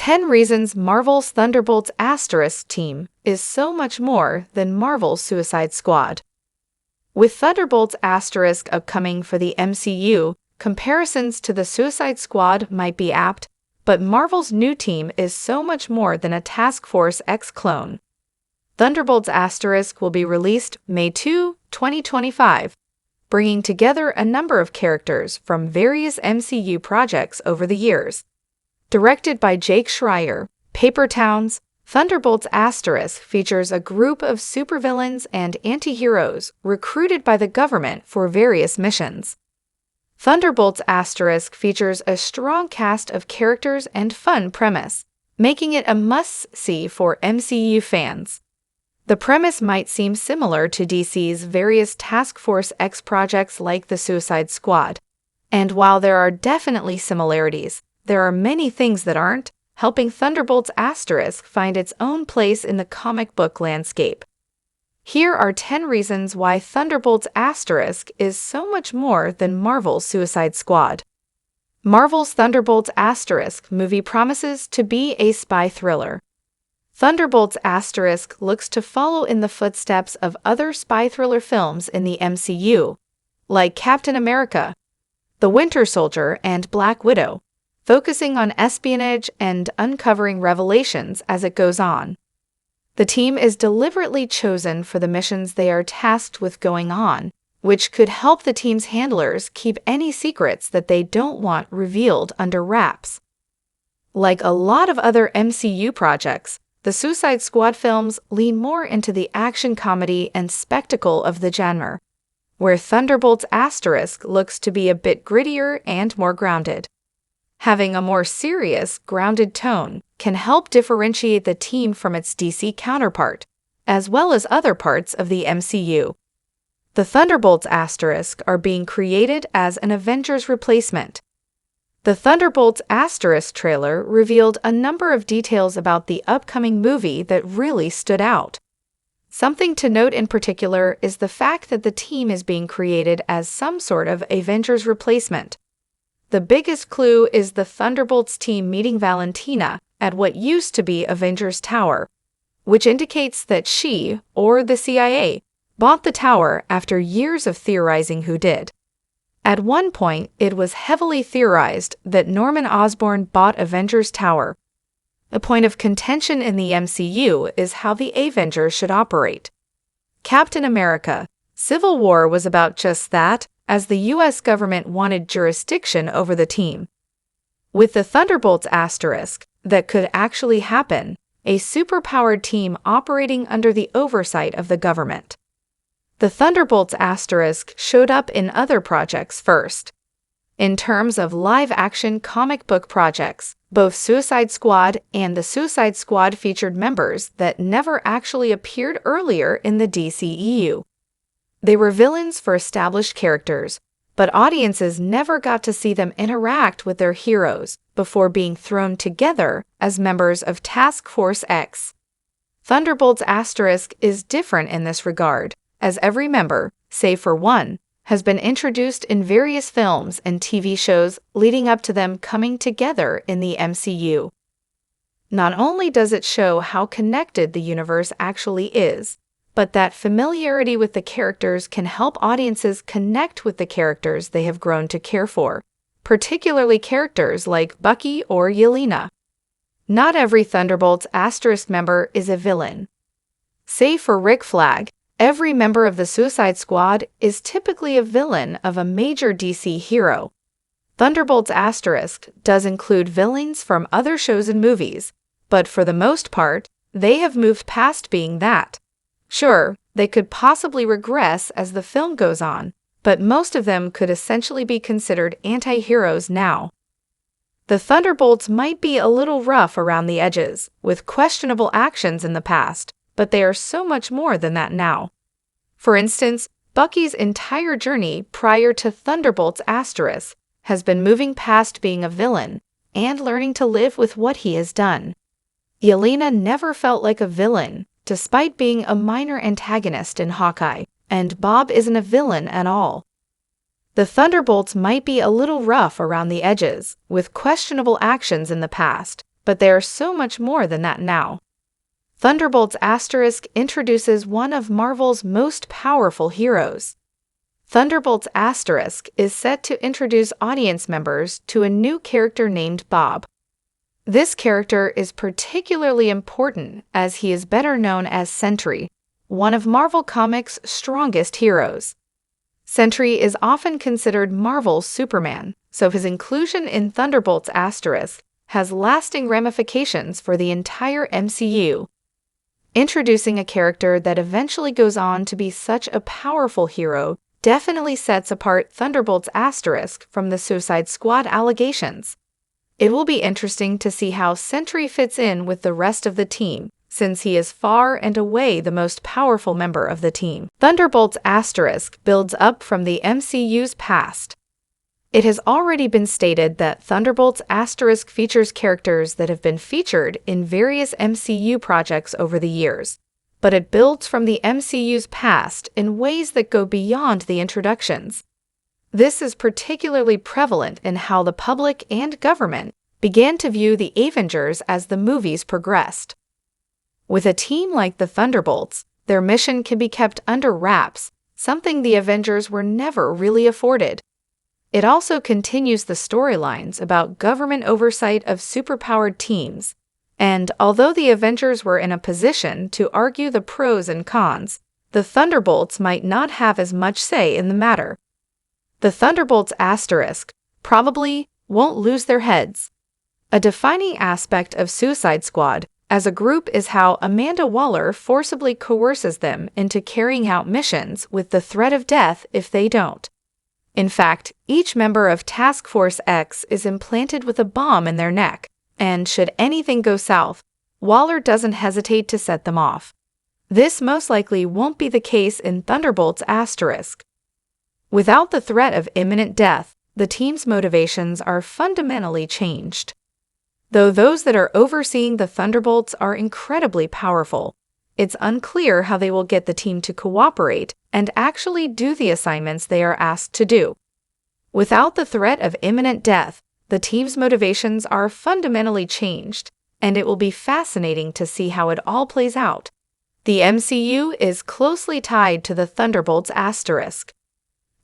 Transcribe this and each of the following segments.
10 reasons Marvel's Thunderbolts Asterisk team is so much more than Marvel's Suicide Squad. With Thunderbolts Asterisk upcoming for the MCU, comparisons to the Suicide Squad might be apt, but Marvel's new team is so much more than a Task Force X clone. Thunderbolts Asterisk will be released May 2, 2025, bringing together a number of characters from various MCU projects over the years. Directed by Jake Schreier, Paper Towns, Thunderbolts Asterisk features a group of supervillains and anti-heroes recruited by the government for various missions. Thunderbolts Asterisk features a strong cast of characters and fun premise, making it a must-see for MCU fans. The premise might seem similar to DC's various Task Force X projects like the Suicide Squad. And while there are definitely similarities, there are many things that aren't, helping Thunderbolts Asterisk find its own place in the comic book landscape. Here are 10 reasons why Thunderbolts Asterisk is so much more than Marvel's Suicide Squad. Marvel's Thunderbolts Asterisk movie promises to be a spy thriller. Thunderbolts Asterisk looks to follow in the footsteps of other spy thriller films in the MCU, like Captain America, The Winter Soldier, and Black Widow, focusing on espionage and uncovering revelations as it goes on. The team is deliberately chosen for the missions they are tasked with going on, which could help the team's handlers keep any secrets that they don't want revealed under wraps. Like a lot of other MCU projects, the Suicide Squad films lean more into the action comedy and spectacle of the genre, where Thunderbolts Asterisk looks to be a bit grittier and more grounded. Having a more serious, grounded tone can help differentiate the team from its DC counterpart, as well as other parts of the MCU. The Thunderbolts Asterisk are being created as an Avengers replacement. The Thunderbolts Asterisk trailer revealed a number of details about the upcoming movie that really stood out. Something to note in particular is the fact that the team is being created as some sort of Avengers replacement. The biggest clue is the Thunderbolts team meeting Valentina at what used to be Avengers Tower, which indicates that she, or the CIA, bought the tower after years of theorizing who did. At one point, it was heavily theorized that Norman Osborn bought Avengers Tower. A point of contention in the MCU is how the Avengers should operate. Captain America: Civil War was about just that, as the U.S. government wanted jurisdiction over the team. With the Thunderbolts Asterisk, that could actually happen, a superpowered team operating under the oversight of the government. The Thunderbolts Asterisk showed up in other projects first. In terms of live-action comic book projects, both Suicide Squad and the Suicide Squad featured members that never actually appeared earlier in the DCEU. They were villains for established characters, but audiences never got to see them interact with their heroes before being thrown together as members of Task Force X. Thunderbolts Asterisk is different in this regard, as every member, save for one, has been introduced in various films and TV shows leading up to them coming together in the MCU. Not only does it show how connected the universe actually is, but that familiarity with the characters can help audiences connect with the characters they have grown to care for, particularly characters like Bucky or Yelina. Not every Thunderbolts Asterisk member is a villain. Save for Rick Flag, every member of the Suicide Squad is typically a villain of a major DC hero. Thunderbolts Asterisk does include villains from other shows and movies, but for the most part, they have moved past being that. Sure, they could possibly regress as the film goes on, but most of them could essentially be considered anti-heroes now. The Thunderbolts might be a little rough around the edges, with questionable actions in the past, but they are so much more than that now. For instance, Bucky's entire journey prior to Thunderbolts Asterisk has been moving past being a villain and learning to live with what he has done. Yelina never felt like a villain, despite being a minor antagonist in Hawkeye, and Bob isn't a villain at all. The Thunderbolts might be a little rough around the edges, with questionable actions in the past, but they are so much more than that now. Thunderbolts Asterisk introduces one of Marvel's most powerful heroes. Thunderbolts Asterisk is set to introduce audience members to a new character named Bob. This character is particularly important as he is better known as Sentry, one of Marvel Comics' strongest heroes. Sentry is often considered Marvel's Superman, so his inclusion in Thunderbolts Asterisk has lasting ramifications for the entire MCU. Introducing a character that eventually goes on to be such a powerful hero definitely sets apart Thunderbolts Asterisk from the Suicide Squad allegations. It will be interesting to see how Sentry fits in with the rest of the team, since he is far and away the most powerful member of the team. Thunderbolts Asterisk builds up from the MCU's past. It has already been stated that Thunderbolts Asterisk features characters that have been featured in various MCU projects over the years, but it builds from the MCU's past in ways that go beyond the introductions. This is particularly prevalent in how the public and government began to view the Avengers as the movies progressed. With a team like the Thunderbolts, their mission can be kept under wraps, something the Avengers were never really afforded. It also continues the storylines about government oversight of superpowered teams, and although the Avengers were in a position to argue the pros and cons, the Thunderbolts might not have as much say in the matter. The Thunderbolts Asterisk probably won't lose their heads. A defining aspect of Suicide Squad as a group is how Amanda Waller forcibly coerces them into carrying out missions with the threat of death if they don't. In fact, each member of Task Force X is implanted with a bomb in their neck, and should anything go south, Waller doesn't hesitate to set them off. This most likely won't be the case in Thunderbolts Asterisk. Without the threat of imminent death, the team's motivations are fundamentally changed. Though those that are overseeing the Thunderbolts are incredibly powerful, it's unclear how they will get the team to cooperate and actually do the assignments they are asked to do. Without the threat of imminent death, the team's motivations are fundamentally changed, and it will be fascinating to see how it all plays out. The MCU is closely tied to the Thunderbolts Asterisk.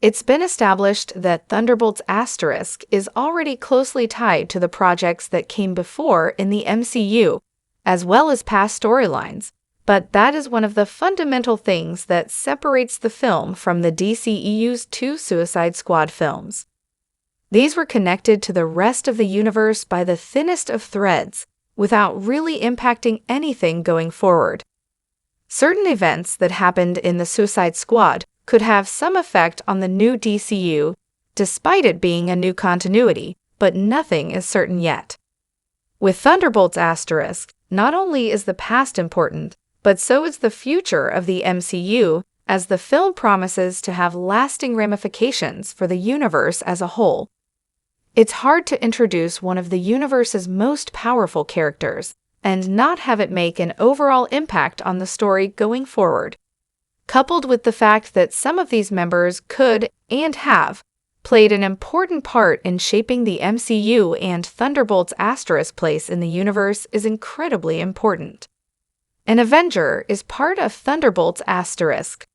It's been established that Thunderbolts Asterisk is already closely tied to the projects that came before in the MCU, as well as past storylines, but that is one of the fundamental things that separates the film from the DCEU's two Suicide Squad films. These were connected to the rest of the universe by the thinnest of threads, without really impacting anything going forward. Certain events that happened in the Suicide Squad could have some effect on the new DCU, despite it being a new continuity, but nothing is certain yet. With Thunderbolts Asterisk, not only is the past important, but so is the future of the MCU, as the film promises to have lasting ramifications for the universe as a whole. It's hard to introduce one of the universe's most powerful characters and not have it make an overall impact on the story going forward. Coupled with the fact that some of these members could, and have, played an important part in shaping the MCU and Thunderbolts Asterisk place in the universe is incredibly important. An Avenger is part of Thunderbolts Asterisk.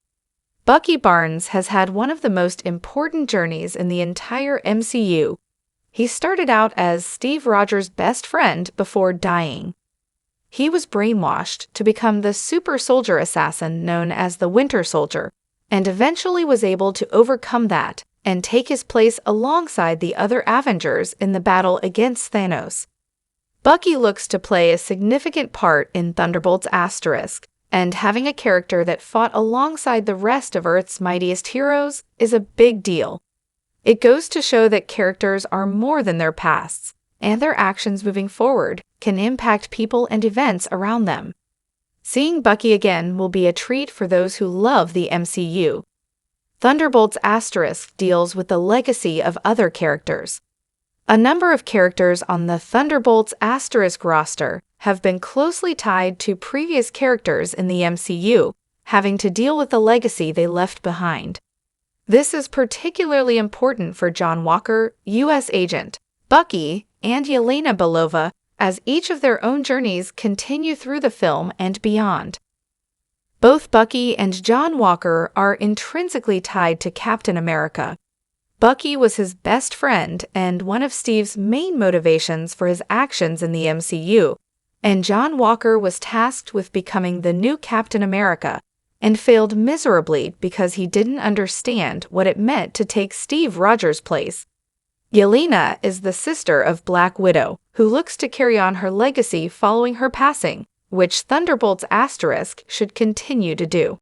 Bucky Barnes has had one of the most important journeys in the entire MCU. He started out as Steve Rogers' best friend before dying. He was brainwashed to become the super soldier assassin known as the Winter Soldier, and eventually was able to overcome that and take his place alongside the other Avengers in the battle against Thanos. Bucky looks to play a significant part in Thunderbolts Asterisk, and having a character that fought alongside the rest of Earth's mightiest heroes is a big deal. It goes to show that characters are more than their pasts, and their actions moving forward can impact people and events around them. Seeing Bucky again will be a treat for those who love the MCU. Thunderbolts Asterisk deals with the legacy of other characters. A number of characters on the Thunderbolts Asterisk roster have been closely tied to previous characters in the MCU, having to deal with the legacy they left behind. This is particularly important for John Walker, U.S. Agent, Bucky, and Yelena Belova, as each of their own journeys continue through the film and beyond. Both Bucky and John Walker are intrinsically tied to Captain America. Bucky was his best friend and one of Steve's main motivations for his actions in the MCU, and John Walker was tasked with becoming the new Captain America and failed miserably because he didn't understand what it meant to take Steve Rogers' place. Yelina is the sister of Black Widow, who looks to carry on her legacy following her passing, which Thunderbolts Asterisk should continue to do.